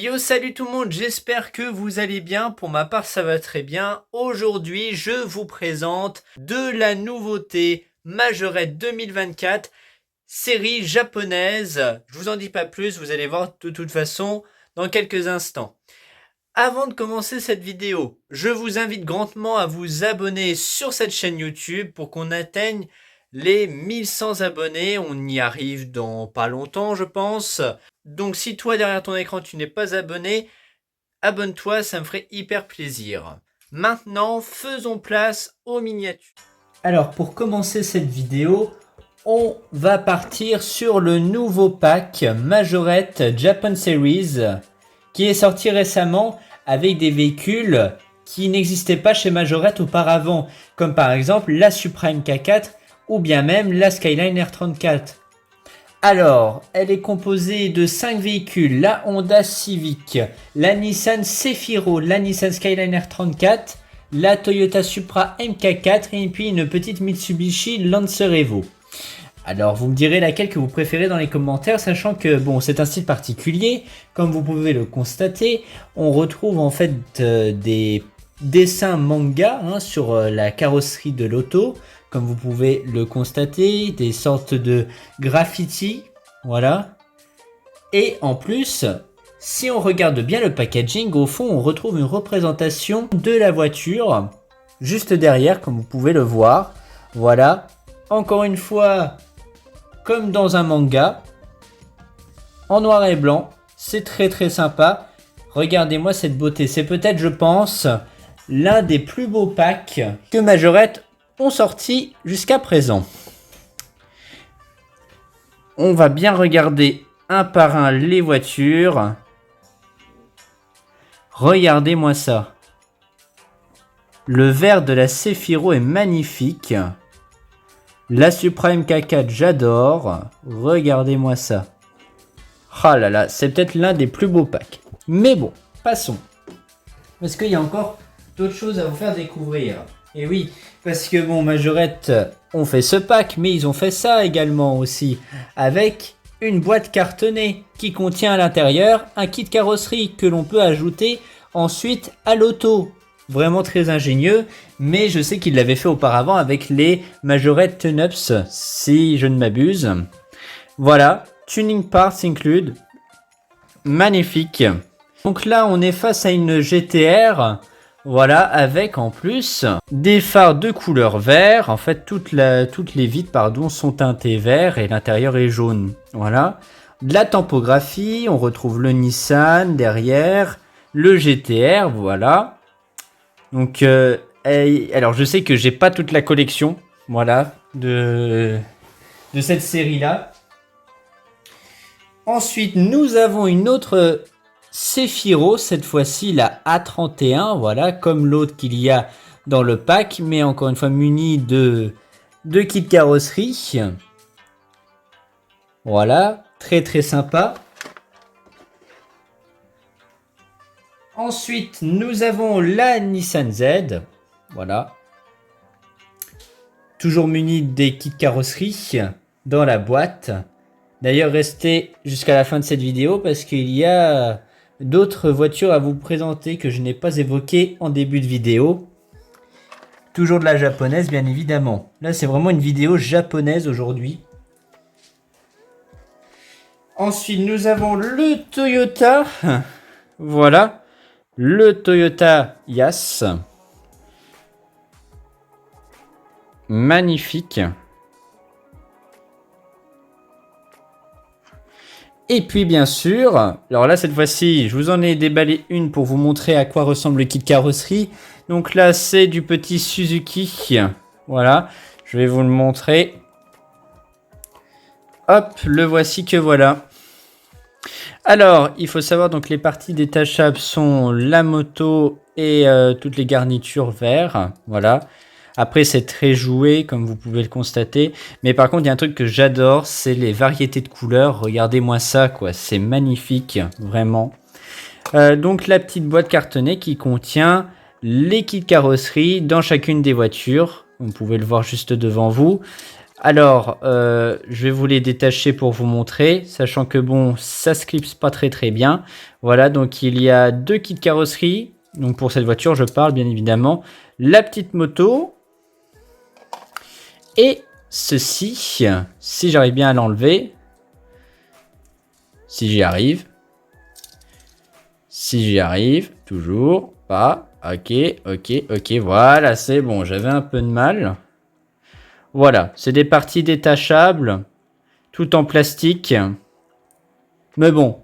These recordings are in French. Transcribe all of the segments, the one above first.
Yo, salut tout le monde, j'espère que vous allez bien. Pour ma part, ça va très bien. Aujourd'hui, je vous présente de la nouveauté Majorette 2024, série japonaise. Je vous en dis pas plus, vous allez voir de toute façon dans quelques instants. Avant de commencer cette vidéo, je vous invite grandement à vous abonner sur cette chaîne YouTube pour qu'on atteigne les 1100 abonnés. On y arrive dans pas longtemps, je pense. Donc si toi derrière ton écran tu n'es pas abonné, abonne-toi, ça me ferait hyper plaisir. Maintenant, faisons place aux miniatures. Alors pour commencer cette vidéo, on va partir sur le nouveau pack Majorette Japan Series qui est sorti récemment avec des véhicules qui n'existaient pas chez Majorette auparavant, comme par exemple la Supra MK4 ou bien même la Skyline R34. Alors, elle est composée de 5 véhicules, la Honda Civic, la Nissan Cefiro, la Nissan Skyline R34, la Toyota Supra MK4 et puis une petite Mitsubishi Lancer Evo. Alors, vous me direz laquelle que vous préférez dans les commentaires, sachant que bon, c'est un style particulier, comme vous pouvez le constater. On retrouve en fait des dessins manga sur la carrosserie de l'auto, comme vous pouvez le constater, des sortes de graffitis, voilà. Et en plus, si on regarde bien le packaging, au fond, on retrouve une représentation de la voiture, juste derrière, comme vous pouvez le voir, voilà. Encore une fois, comme dans un manga, en noir et blanc, c'est très sympa. Regardez-moi cette beauté, c'est peut-être, je pense, l'un des plus beaux packs que Majorette ont sorti jusqu'à présent. On va bien regarder un par un les voitures. Regardez-moi ça. Le vert de la Cefiro est magnifique. La Supra MK4, j'adore. Regardez-moi ça. Oh là là, c'est peut-être l'un des plus beaux packs. Mais bon, passons. Parce qu'il y a encore d'autres choses à vous faire découvrir. Et oui, parce que bon, Majorette ont fait ce pack, mais ils ont fait ça également aussi. Avec une boîte cartonnée qui contient à l'intérieur un kit carrosserie que l'on peut ajouter ensuite à l'auto. Vraiment très ingénieux, mais je sais qu'il l'avait fait auparavant avec les Majorette Tune-Ups, si je ne m'abuse. Voilà, tuning parts include. Magnifique. Donc là, on est face à une GTR, voilà, avec en plus des phares de couleur vert. En fait, toutes les vitres, pardon, sont teintées vert et l'intérieur est jaune. Voilà. De la tampographie, on retrouve le Nissan derrière, le GTR, voilà. Donc, alors je sais que j'ai pas toute la collection, voilà, de cette série-là. Ensuite, nous avons une autre Cefiro, cette fois-ci la A31, voilà, comme l'autre qu'il y a dans le pack, mais encore une fois muni de kit carrosserie. Voilà, très sympa. Ensuite, nous avons la Nissan Z, voilà. Toujours muni des kits carrosserie dans la boîte. D'ailleurs, restez jusqu'à la fin de cette vidéo parce qu'il y a d'autres voitures à vous présenter que je n'ai pas évoquées en début de vidéo. Toujours de la japonaise, bien évidemment. Là, c'est vraiment une vidéo japonaise aujourd'hui. Ensuite, nous avons le Toyota. Voilà. Le Toyota Yaris. Magnifique. Et puis bien sûr, alors là cette fois-ci, je vous en ai déballé une pour vous montrer à quoi ressemble le kit carrosserie. Donc là c'est du petit Suzuki. Voilà, je vais vous le montrer. Hop, le voici que voilà. Alors, il faut savoir donc les parties détachables sont la moto et toutes les garnitures verts. Voilà. Après, c'est très joué, comme vous pouvez le constater. Mais par contre, il y a un truc que j'adore, c'est les variétés de couleurs. Regardez-moi ça, quoi. C'est magnifique, vraiment. Donc, la petite boîte cartonnée qui contient les kits carrosserie dans chacune des voitures. Vous pouvez le voir juste devant vous. Alors, je vais vous les détacher pour vous montrer, sachant que bon, ça se clipse pas très bien. Voilà, donc il y a 2 kits carrosserie. Donc pour cette voiture, je parle bien évidemment. La petite moto. Et ceci, si j'arrive bien à l'enlever. Si j'y arrive. Si j'y arrive, toujours pas. Ok, voilà, c'est bon, j'avais un peu de mal. Voilà, c'est des parties détachables, tout en plastique. Mais bon,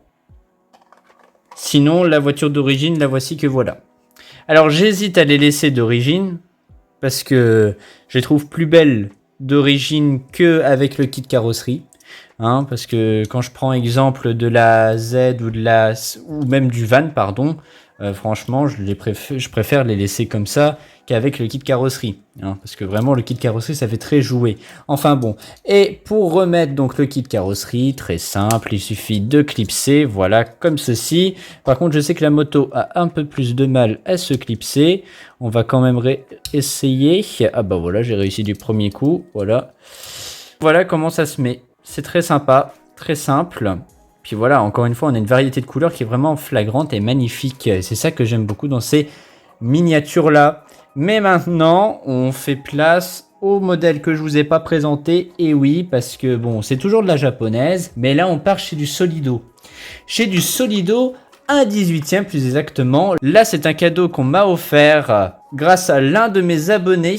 sinon, la voiture d'origine, la voici que voilà. Alors, j'hésite à les laisser d'origine, parce que je les trouve plus belles d'origine qu'avec le kit carrosserie. Hein, parce que quand je prends exemple de la Z ou même du van, pardon, franchement, je préfère les laisser comme ça qu'avec le kit carrosserie. Hein, parce que vraiment, le kit carrosserie, ça fait très jouer. Enfin bon. Et pour remettre donc le kit carrosserie, très simple, il suffit de clipser, voilà, comme ceci. Par contre, je sais que la moto a un peu plus de mal à se clipser. On va quand même essayer. Ah bah voilà, j'ai réussi du premier coup, voilà. Voilà comment ça se met. C'est très sympa, très simple. Puis voilà, encore une fois, on a une variété de couleurs qui est vraiment flagrante et magnifique. C'est ça que j'aime beaucoup dans ces miniatures-là. Mais maintenant, on fait place au modèle que je vous ai pas présenté. Et oui, parce que bon, c'est toujours de la japonaise. Mais là, on part chez du Solido. Chez du Solido, un 18e plus exactement. Là, c'est un cadeau qu'on m'a offert grâce à l'un de mes abonnés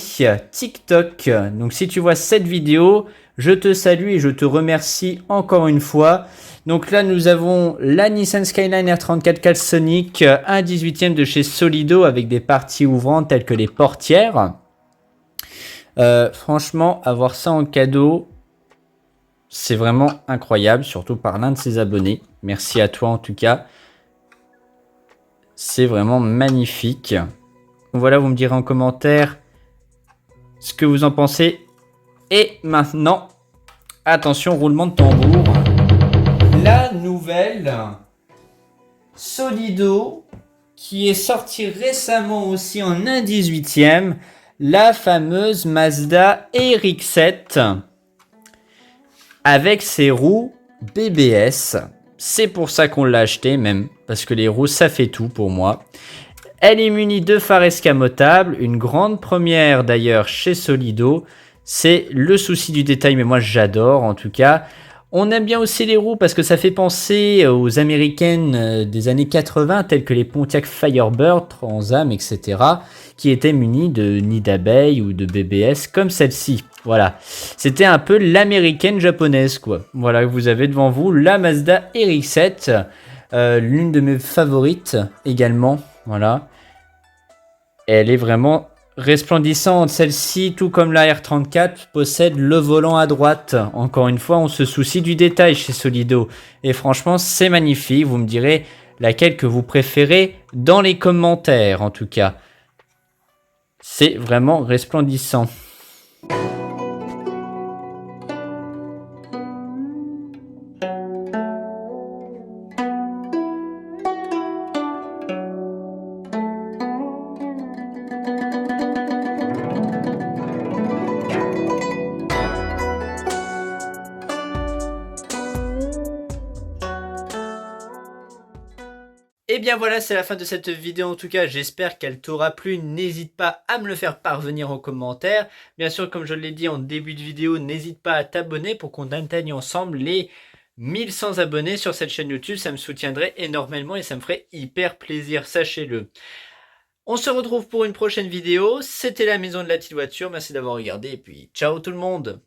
TikTok. Donc si tu vois cette vidéo, je te salue et je te remercie encore une fois. Donc là, nous avons la Nissan Skyline R34 Calisonic, un 18e de chez Solido avec des parties ouvrantes telles que les portières. Franchement, avoir ça en cadeau, c'est vraiment incroyable, surtout par l'un de ses abonnés. Merci à toi en tout cas. C'est vraiment magnifique. Voilà, vous me direz en commentaire ce que vous en pensez. Et maintenant, attention, roulement de tambour. La nouvelle Solido qui est sortie récemment aussi en 1/18e, la fameuse Mazda RX-7 avec ses roues BBS. C'est pour ça qu'on l'a acheté même, parce que les roues ça fait tout pour moi. Elle est munie de phares escamotables, une grande première d'ailleurs chez Solido. C'est le souci du détail, mais moi j'adore en tout cas. On aime bien aussi les roues parce que ça fait penser aux américaines des années 80, telles que les Pontiac Firebird, Trans-Am, etc., qui étaient munies de nids d'abeilles ou de BBS comme celle-ci. Voilà, c'était un peu l'américaine japonaise, quoi. Voilà, vous avez devant vous la Mazda RX-7, l'une de mes favorites également. Voilà, elle est vraiment resplendissante. Celle-ci, tout comme la R34, possède le volant à droite. Encore une fois, on se soucie du détail chez Solido. Et franchement, c'est magnifique. Vous me direz laquelle que vous préférez dans les commentaires, en tout cas. C'est vraiment resplendissant. Et bien voilà, c'est la fin de cette vidéo en tout cas, j'espère qu'elle t'aura plu, n'hésite pas à me le faire parvenir en commentaire. Bien sûr, comme je l'ai dit en début de vidéo, n'hésite pas à t'abonner pour qu'on atteigne ensemble les 1100 abonnés sur cette chaîne YouTube, ça me soutiendrait énormément et ça me ferait hyper plaisir, sachez-le. On se retrouve pour une prochaine vidéo, c'était la maison de la petite voiture, merci d'avoir regardé et puis ciao tout le monde.